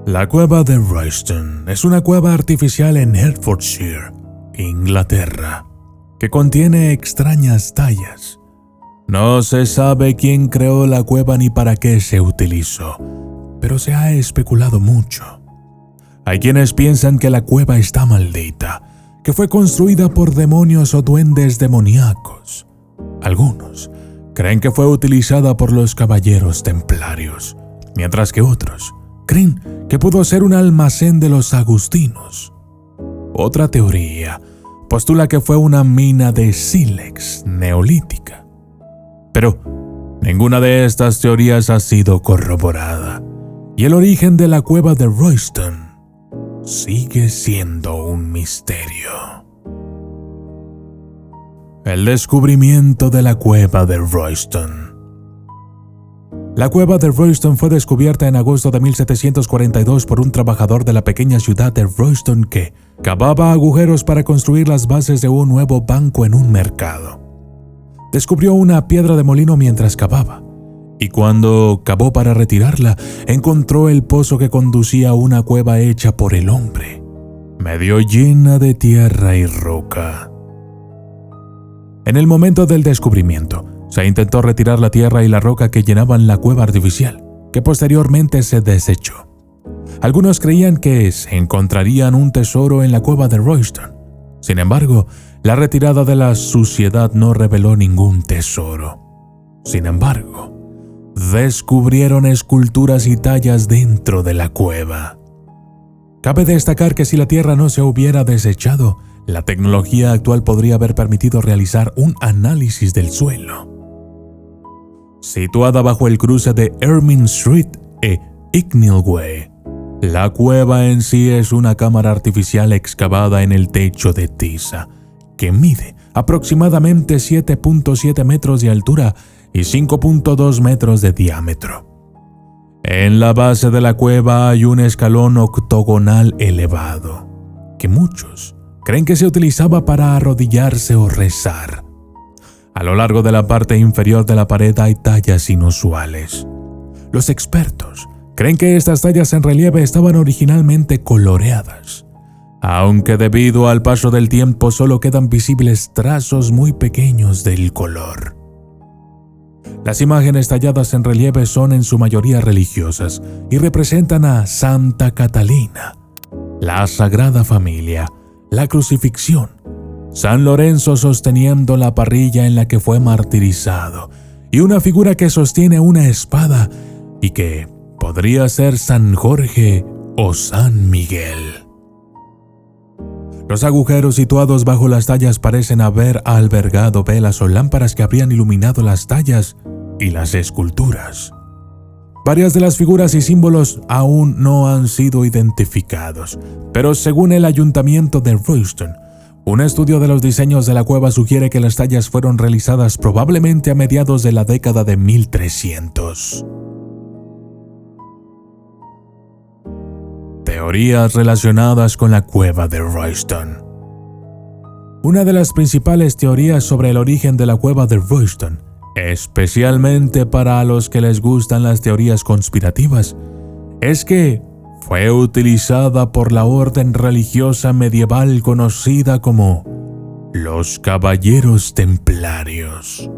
La cueva de Royston es una cueva artificial en Hertfordshire, Inglaterra, que contiene extrañas tallas. No se sabe quién creó la cueva ni para qué se utilizó, pero se ha especulado mucho. Hay quienes piensan que la cueva está maldita, que fue construida por demonios o duendes demoníacos. Algunos creen que fue utilizada por los caballeros templarios, mientras que otros creen que pudo ser un almacén de los agustinos. Otra teoría postula que fue una mina de sílex neolítica. Pero ninguna de estas teorías ha sido corroborada, y el origen de la cueva de Royston sigue siendo un misterio. El descubrimiento de la cueva de Royston. La cueva de Royston fue descubierta en agosto de 1742 por un trabajador de la pequeña ciudad de Royston que cavaba agujeros para construir las bases de un nuevo banco en un mercado. Descubrió una piedra de molino mientras cavaba, y cuando cavó para retirarla, encontró el pozo que conducía a una cueva hecha por el hombre, medio llena de tierra y roca. En el momento del descubrimiento, se intentó retirar la tierra y la roca que llenaban la cueva artificial, que posteriormente se desechó. Algunos creían que se encontrarían un tesoro en la cueva de Royston. Sin embargo, la retirada de la suciedad no reveló ningún tesoro. Sin embargo, descubrieron esculturas y tallas dentro de la cueva. Cabe destacar que si la tierra no se hubiera desechado, la tecnología actual podría haber permitido realizar un análisis del suelo. Situada bajo el cruce de Ermine Street e Icknield Way, la cueva en sí es una cámara artificial excavada en el techo de tiza, que mide aproximadamente 7.7 metros de altura y 5.2 metros de diámetro. En la base de la cueva hay un escalón octogonal elevado, que muchos creen que se utilizaba para arrodillarse o rezar. A lo largo de la parte inferior de la pared hay tallas inusuales. Los expertos creen que estas tallas en relieve estaban originalmente coloreadas, aunque debido al paso del tiempo solo quedan visibles trazos muy pequeños del color. Las imágenes talladas en relieve son en su mayoría religiosas y representan a Santa Catalina, la Sagrada Familia, la Crucifixión, San Lorenzo sosteniendo la parrilla en la que fue martirizado, y una figura que sostiene una espada y que podría ser San Jorge o San Miguel. Los agujeros situados bajo las tallas parecen haber albergado velas o lámparas que habrían iluminado las tallas y las esculturas. Varias de las figuras y símbolos aún no han sido identificados, pero según el Ayuntamiento de Royston, un estudio de los diseños de la cueva sugiere que las tallas fueron realizadas probablemente a mediados de la década de 1300. Teorías relacionadas con la cueva de Royston. Una de las principales teorías sobre el origen de la cueva de Royston, especialmente para los que les gustan las teorías conspirativas, es que fue utilizada por la orden religiosa medieval conocida como los Caballeros Templarios.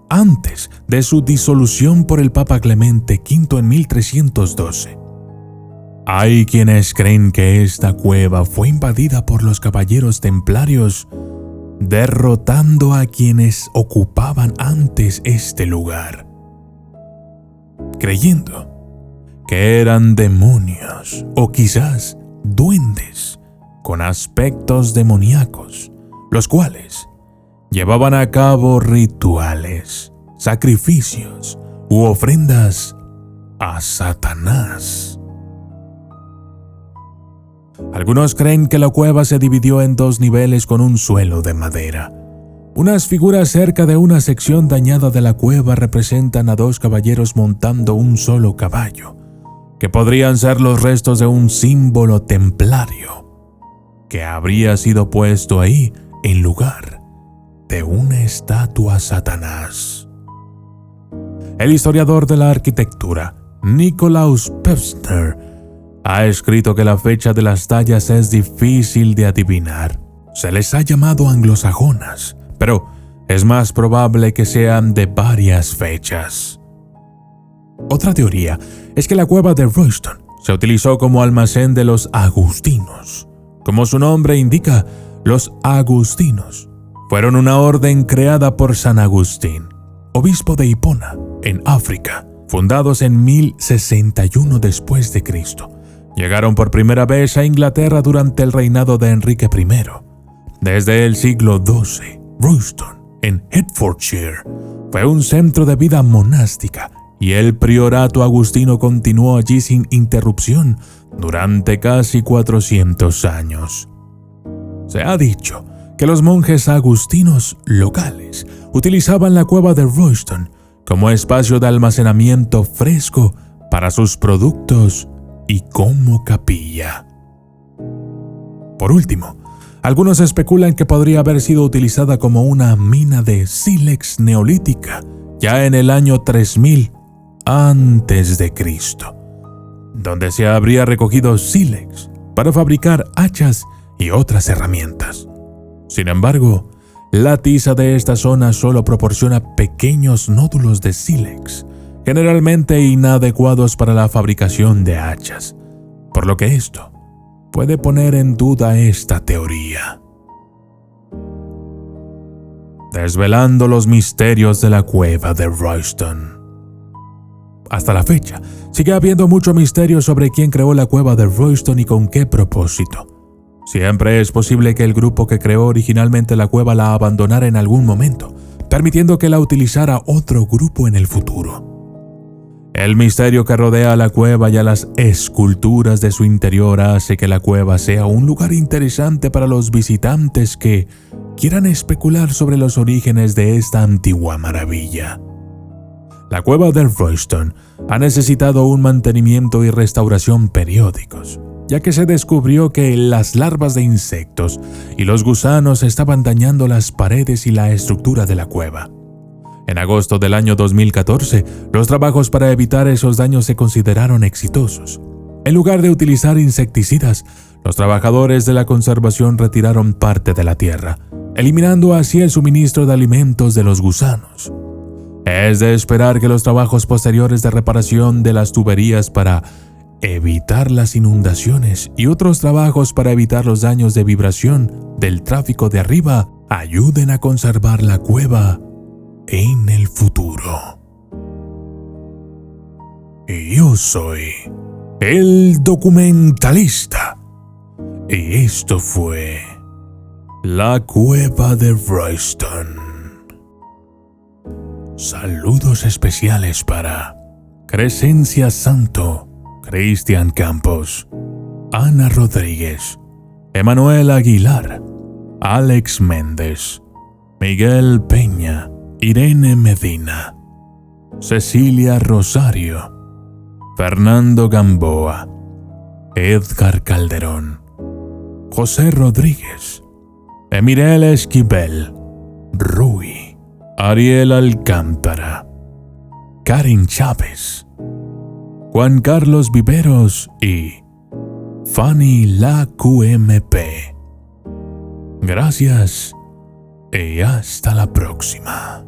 Antes de su disolución por el Papa Clemente V en 1312, hay quienes creen que esta cueva fue invadida por los Caballeros Templarios, derrotando a quienes ocupaban antes este lugar, creyendo que eran demonios o quizás duendes con aspectos demoníacos, los cuales llevaban a cabo rituales, sacrificios u ofrendas a Satanás. Algunos creen que la cueva se dividió en dos niveles con un suelo de madera. Unas figuras cerca de una sección dañada de la cueva representan a dos caballeros montando un solo caballo, que podrían ser los restos de un símbolo templario, que habría sido puesto ahí en lugar de una estatua a Satanás. El historiador de la arquitectura Nikolaus Pevsner, ha escrito que la fecha de las tallas es difícil de adivinar. Se les ha llamado anglosajonas, pero es más probable que sean de varias fechas. Otra teoría es que la cueva de Royston se utilizó como almacén de los agustinos. Como su nombre indica, los agustinos fueron una orden creada por San Agustín, obispo de Hipona, en África, fundados en 1061 después de Cristo. Llegaron por primera vez a Inglaterra durante el reinado de Enrique I. Desde el siglo XII, Royston, en Hertfordshire, fue un centro de vida monástica y el priorato agustino continuó allí sin interrupción durante casi 400 años. Se ha dicho que los monjes agustinos locales utilizaban la cueva de Royston como espacio de almacenamiento fresco para sus productos y como capilla. Por último, algunos especulan que podría haber sido utilizada como una mina de sílex neolítica ya en el año 3000 antes de Cristo, donde se habría recogido sílex para fabricar hachas y otras herramientas. Sin embargo, la tiza de esta zona solo proporciona pequeños nódulos de sílex, generalmente inadecuados para la fabricación de hachas, por lo que esto puede poner en duda esta teoría. Desvelando los misterios de la cueva de Royston. Hasta la fecha, sigue habiendo mucho misterio sobre quién creó la cueva de Royston y con qué propósito. Siempre es posible que el grupo que creó originalmente la cueva la abandonara en algún momento, permitiendo que la utilizara otro grupo en el futuro. El misterio que rodea a la cueva y a las esculturas de su interior hace que la cueva sea un lugar interesante para los visitantes que quieran especular sobre los orígenes de esta antigua maravilla. La cueva de Royston ha necesitado un mantenimiento y restauración periódicos, ya que se descubrió que las larvas de insectos y los gusanos estaban dañando las paredes y la estructura de la cueva. En agosto del año 2014, los trabajos para evitar esos daños se consideraron exitosos. En lugar de utilizar insecticidas, los trabajadores de la conservación retiraron parte de la tierra, eliminando así el suministro de alimentos de los gusanos. Es de esperar que los trabajos posteriores de reparación de las tuberías para evitar las inundaciones y otros trabajos para evitar los daños de vibración del tráfico de arriba ayuden a conservar la cueva en el futuro. Y yo soy el documentalista. Y esto fue la cueva de Royston. Saludos especiales para Crescencia Santo, Cristian Campos, Ana Rodríguez, Emanuel Aguilar, Alex Méndez, Miguel Peña, Irene Medina, Cecilia Rosario, Fernando Gamboa, Edgar Calderón, José Rodríguez, Emirel Esquivel, Rui, Ariel Alcántara, Karen Chávez, Juan Carlos Viveros y Fanny La QMP. Gracias y hasta la próxima.